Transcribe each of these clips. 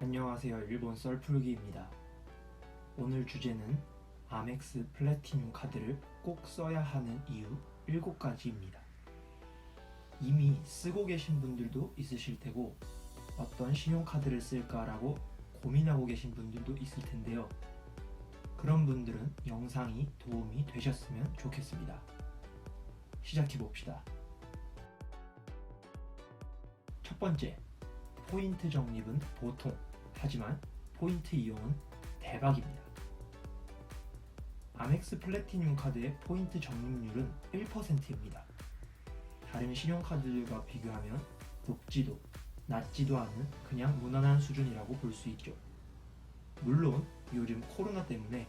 안녕하세요. 일본 썰풀기입니다. 오늘 주제는 아멕스 플래티늄 카드를 꼭 써야 하는 이유 7가지입니다. 이미 쓰고 계신 분들도 있으실 테고 어떤 신용카드를 쓸까라고 고민하고 계신 분들도 있을 텐데요. 그런 분들은 영상이 도움이 되셨으면 좋겠습니다. 시작해봅시다. 첫 번째, 포인트 적립은 보통, 하지만 포인트 이용은 대박입니다. 아멕스 플래티늄 카드의 포인트 적립률은 1%입니다. 다른 신용카드들과 비교하면 높지도 낮지도 않은 그냥 무난한 수준이라고 볼 수 있죠. 물론 요즘 코로나 때문에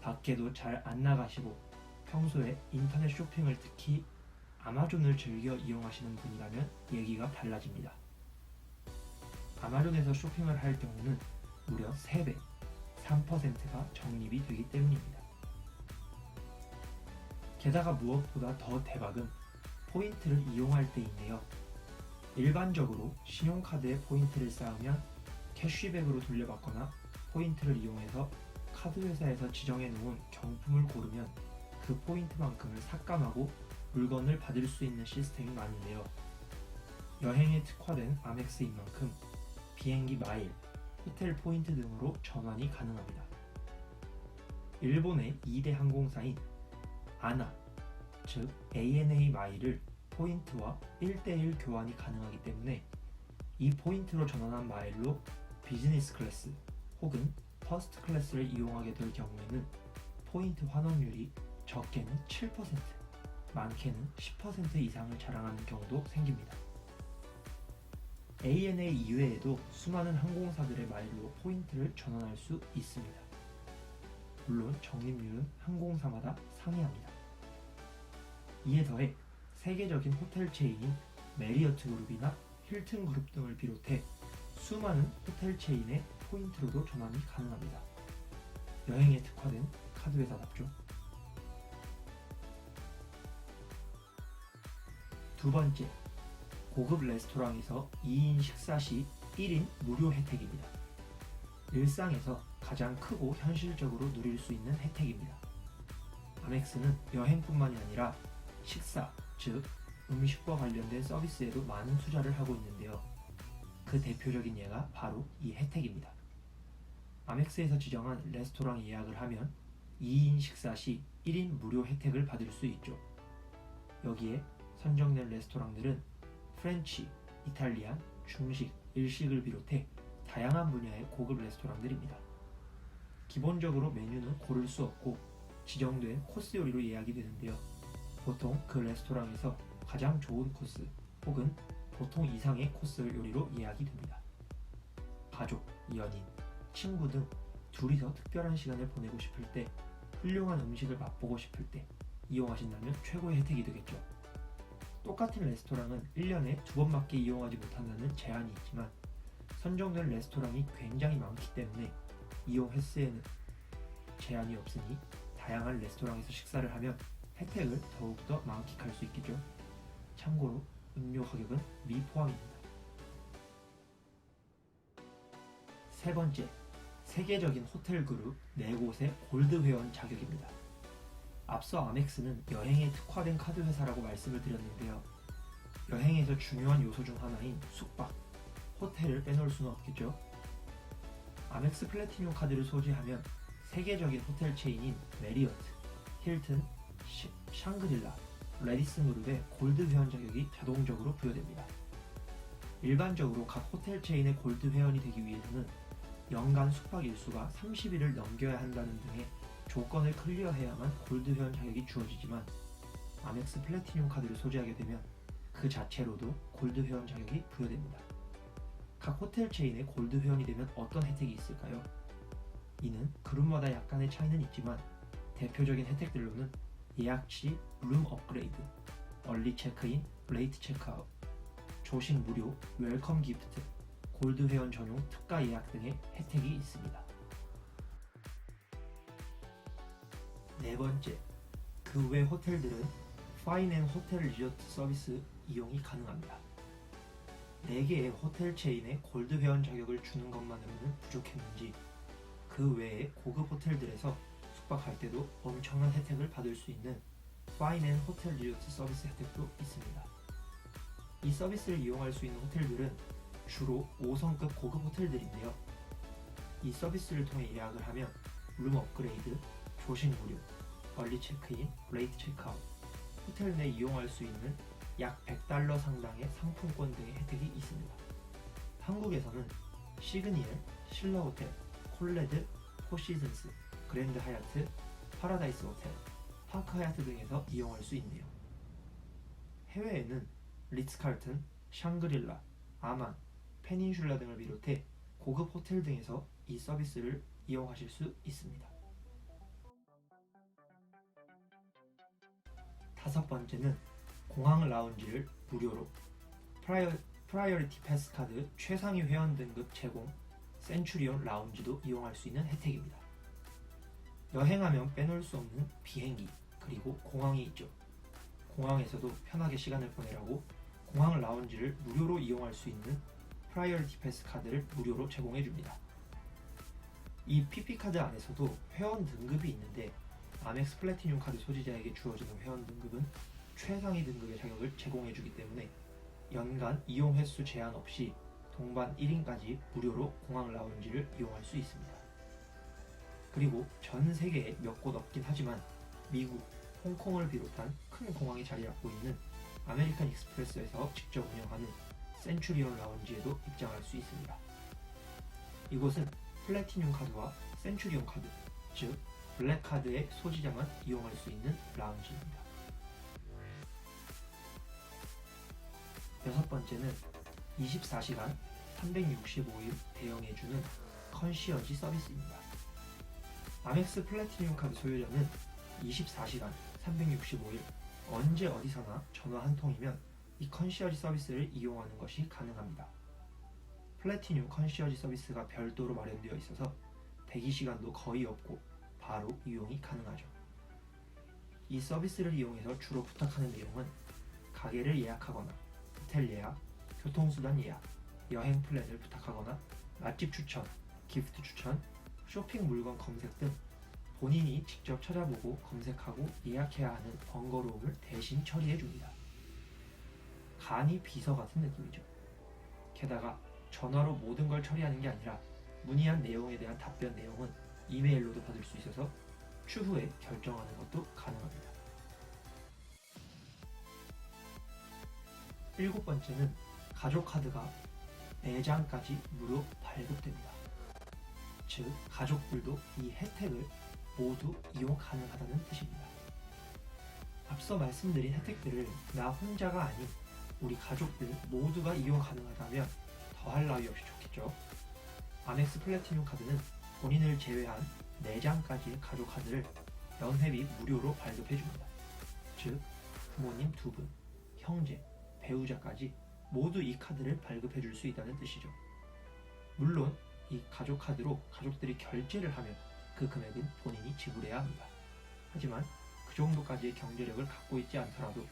밖에도 잘 안 나가시고 평소에 인터넷 쇼핑을 특히 아마존을 즐겨 이용하시는 분이라면 얘기가 달라집니다. 아마존에서 쇼핑을 할 경우는 무려 3배, 3%가 적립이 되기 때문입니다. 게다가 무엇보다 더 대박은 포인트를 이용할 때인데요. 일반적으로 신용카드에 포인트를 쌓으면 캐시백으로 돌려받거나 포인트를 이용해서 카드 회사에서 지정해 놓은 경품을 고르면 그 포인트만큼을 삭감하고 물건을 받을 수 있는 시스템이 많은데요. 여행에 특화된 아멕스인 만큼 비행기 마일, 호텔 포인트 등으로 전환이 가능합니다. 일본의 2대 항공사인 아나, 즉 ANA 마일을 포인트와 1대1 교환이 가능하기 때문에 이 포인트로 전환한 마일로 비즈니스 클래스 혹은 퍼스트 클래스를 이용하게 될 경우에는 포인트 환원율이 적게는 7%, 많게는 10% 이상을 자랑하는 경우도 생깁니다. ANA 이외에도 수많은 항공사들의 마일로 포인트를 전환할 수 있습니다. 물론 적립률은 항공사마다 상이합니다. 이에 더해 세계적인 호텔 체인인 메리어트 그룹이나 힐튼 그룹 등을 비롯해 수많은 호텔 체인의 포인트로도 전환이 가능합니다. 여행에 특화된 카드 회사답죠. 두 번째, 고급 레스토랑에서 2인 식사 시 1인 무료 혜택입니다. 일상에서 가장 크고 현실적으로 누릴 수 있는 혜택입니다. 아멕스는 여행뿐만이 아니라 식사, 즉 음식과 관련된 서비스에도 많은 투자를 하고 있는데요. 그 대표적인 예가 바로 이 혜택입니다. 아멕스에서 지정한 레스토랑 예약을 하면 2인 식사 시 1인 무료 혜택을 받을 수 있죠. 여기에 선정된 레스토랑들은 프렌치, 이탈리안, 중식, 일식을 비롯해 다양한 분야의 고급 레스토랑들입니다. 기본적으로 메뉴는 고를 수 없고 지정된 코스 요리로 예약이 되는데요. 보통 그 레스토랑에서 가장 좋은 코스 혹은 보통 이상의 코스 요리로 예약이 됩니다. 가족, 연인, 친구 등 둘이서 특별한 시간을 보내고 싶을 때, 훌륭한 음식을 맛보고 싶을 때 이용하신다면 최고의 혜택이 되겠죠. 똑같은 레스토랑은 1년에 2번밖에 이용하지 못한다는 제한이 있지만 선정된 레스토랑이 굉장히 많기 때문에 이용 횟수에는 제한이 없으니 다양한 레스토랑에서 식사를 하면 혜택을 더욱더 만끽할 수 있겠죠. 참고로 음료 가격은 미포함입니다. 세 번째, 세계적인 호텔 그룹 4곳의 골드 회원 자격입니다. 앞서 아멕스는 여행에 특화된 카드 회사라고 말씀을 드렸는데요. 여행에서 중요한 요소 중 하나인 숙박, 호텔을 빼놓을 수는 없겠죠. 아멕스 플래티늄 카드를 소지하면 세계적인 호텔 체인인 메리어트, 힐튼, 샹그릴라, 레디슨 그룹의 골드 회원 자격이 자동적으로 부여됩니다. 일반적으로 각 호텔 체인의 골드 회원이 되기 위해서는 연간 숙박 일수가 30일을 넘겨야 한다는 등의 조건을 클리어해야만 골드 회원 자격이 주어지지만 아멕스 플래티늄 카드를 소지하게 되면 그 자체로도 골드 회원 자격이 부여됩니다. 각 호텔 체인의 골드 회원이 되면 어떤 혜택이 있을까요? 이는 그룹마다 약간의 차이는 있지만 대표적인 혜택들로는 예약 시 룸 업그레이드, 얼리 체크인, 레이트 체크아웃, 조식 무료, 웰컴 기프트, 골드 회원 전용 특가 예약 등의 혜택이 있습니다. 네 번째, 그 외 호텔들은 파인 앤 호텔 리조트 서비스 이용이 가능합니다. 4개의 호텔 체인에 골드 회원 자격을 주는 것만으로는 부족했는지 그 외에 고급 호텔들에서 숙박할 때도 엄청난 혜택을 받을 수 있는 파인 앤 호텔 리조트 서비스 혜택도 있습니다. 이 서비스를 이용할 수 있는 호텔들은 주로 5성급 고급 호텔들인데요. 이 서비스를 통해 예약을 하면 룸 업그레이드, 조식 무료, 얼리 체크인, 레이트 체크아웃, 호텔 내 이용할 수 있는 약 $100 상당의 상품권 등의 혜택이 있습니다. 한국에서는 시그니엘, 신라호텔, 콜레드, 포시즌스, 그랜드 하얏트, 파라다이스 호텔, 파크 하얏트 등에서 이용할 수 있네요. 해외에는 리츠칼튼, 샹그릴라, 아만, 페닌슐라 등을 비롯해 고급 호텔 등에서 이 서비스를 이용하실 수 있습니다. 5번째는 공항 라운지를 무료로 프라이어리티 패스 카드 최상위 회원 등급 제공 센츄리온 라운지도 이용할 수 있는 혜택입니다. 여행하면 빼놓을 수 없는 비행기 그리고 공항이 있죠. 공항에서도 편하게 시간을 보내라고 공항 라운지를 무료로 이용할 수 있는 프라이어리티 패스 카드를 무료로 제공해 줍니다. 이 PP카드 안에서도 회원 등급이 있는데 아멕스 플래티늄 카드 소지자에게 주어지는 회원 등급은 최상위 등급의 자격을 제공해 주기 때문에 연간 이용 횟수 제한 없이 동반 1인까지 무료로 공항 라운지를 이용할 수 있습니다. 그리고 전 세계에 몇 곳 없긴 하지만 미국, 홍콩을 비롯한 큰 공항에 자리 잡고 있는 아메리칸 익스프레스에서 직접 운영하는 센츄리온 라운지에도 입장할 수 있습니다. 이곳은 플래티늄 카드와 센츄리온 카드, 즉 블랙 카드의 소지자만 이용할 수 있는 라운지입니다. 6번째는 24시간 365일 대여해주는 컨시어지 서비스입니다. 아멕스 플래티늄 카드 소유자는 24시간 365일 언제 어디서나 전화 한 통이면 이 컨시어지 서비스를 이용하는 것이 가능합니다. 플래티늄 컨시어지 서비스가 별도로 마련되어 있어서 대기 시간도 거의 없고 바로 이용이 가능하죠. 이 서비스를 이용해서 주로 부탁하는 내용은 가게를 예약하거나 호텔 예약, 교통수단 예약, 여행 플랜을 부탁하거나 맛집 추천, 기프트 추천, 쇼핑 물건 검색 등 본인이 직접 찾아보고 검색하고 예약해야 하는 번거로움을 대신 처리해줍니다. 간이 비서 같은 느낌이죠. 게다가 전화로 모든 걸 처리하는 게 아니라 문의한 내용에 대한 답변 내용은 이메일로도 받을 수 있어서 추후에 결정하는 것도 가능합니다. 7번째는 가족카드가 4장까지 무료 발급됩니다. 즉, 가족들도 이 혜택을 모두 이용 가능하다는 뜻입니다. 앞서 말씀드린 혜택들을 나 혼자가 아닌 우리 가족들 모두가 이용 가능하다면 더할 나위 없이 좋겠죠. 아멕스 플래티늄 카드는 본인을 제외한 4장까지의 가족 카드를 연회비 무료로 발급해줍니다. 즉, 부모님 2분, 형제, 배우자까지 모두 이 카드를 발급해줄 수 있다는 뜻이죠. 물론 이 가족 카드로 가족들이 결제를 하면 그 금액은 본인이 지불해야 합니다. 하지만 그 정도까지의 경제력을 갖고 있지 않더라도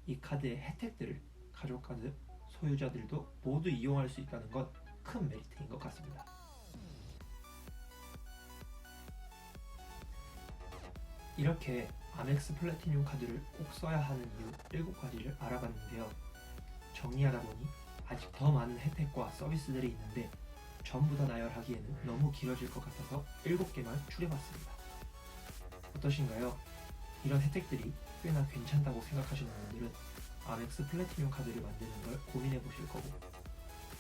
이 카드의 혜택들을 가족 카드 소유자들도 모두 이용할 수 있다는 건 큰 메리트인 것 같습니다. 이렇게 아멕스 플래티늄 카드를 꼭 써야 하는 이유 7가지를 알아봤는데요. 정리하다 보니 아직 더 많은 혜택과 서비스들이 있는데 전부 다 나열하기에는 너무 길어질 것 같아서 7개만 추려봤습니다. 어떠신가요? 이런 혜택들이 꽤나 괜찮다고 생각하시는 분들은 아멕스 플래티늄 카드를 만드는 걸 고민해 보실 거고,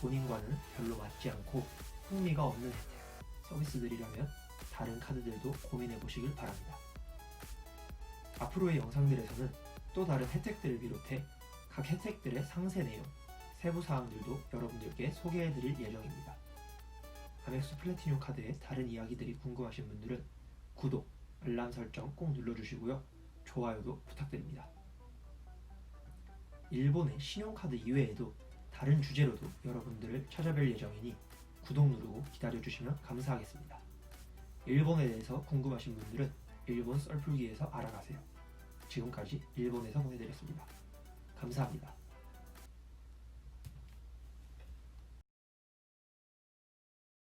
본인과는 별로 맞지 않고 흥미가 없는 혜택, 서비스들이라면 다른 카드들도 고민해 보시길 바랍니다. 앞으로의 영상들에서는 또 다른 혜택들을 비롯해 각 혜택들의 상세 내용, 세부 사항들도 여러분들께 소개해 드릴 예정입니다. 아멕스 플래티늄 카드의 다른 이야기들이 궁금하신 분들은 구독, 알람 설정 꼭 눌러주시고요. 좋아요도 부탁드립니다. 일본의 신용카드 이외에도 다른 주제로도 여러분들을 찾아뵐 예정이니 구독 누르고 기다려주시면 감사하겠습니다. 일본에 대해서 궁금하신 분들은 일본 썰풀기에서 알아가세요. 지금까지 일본에서 보내드렸습니다. 감사합니다.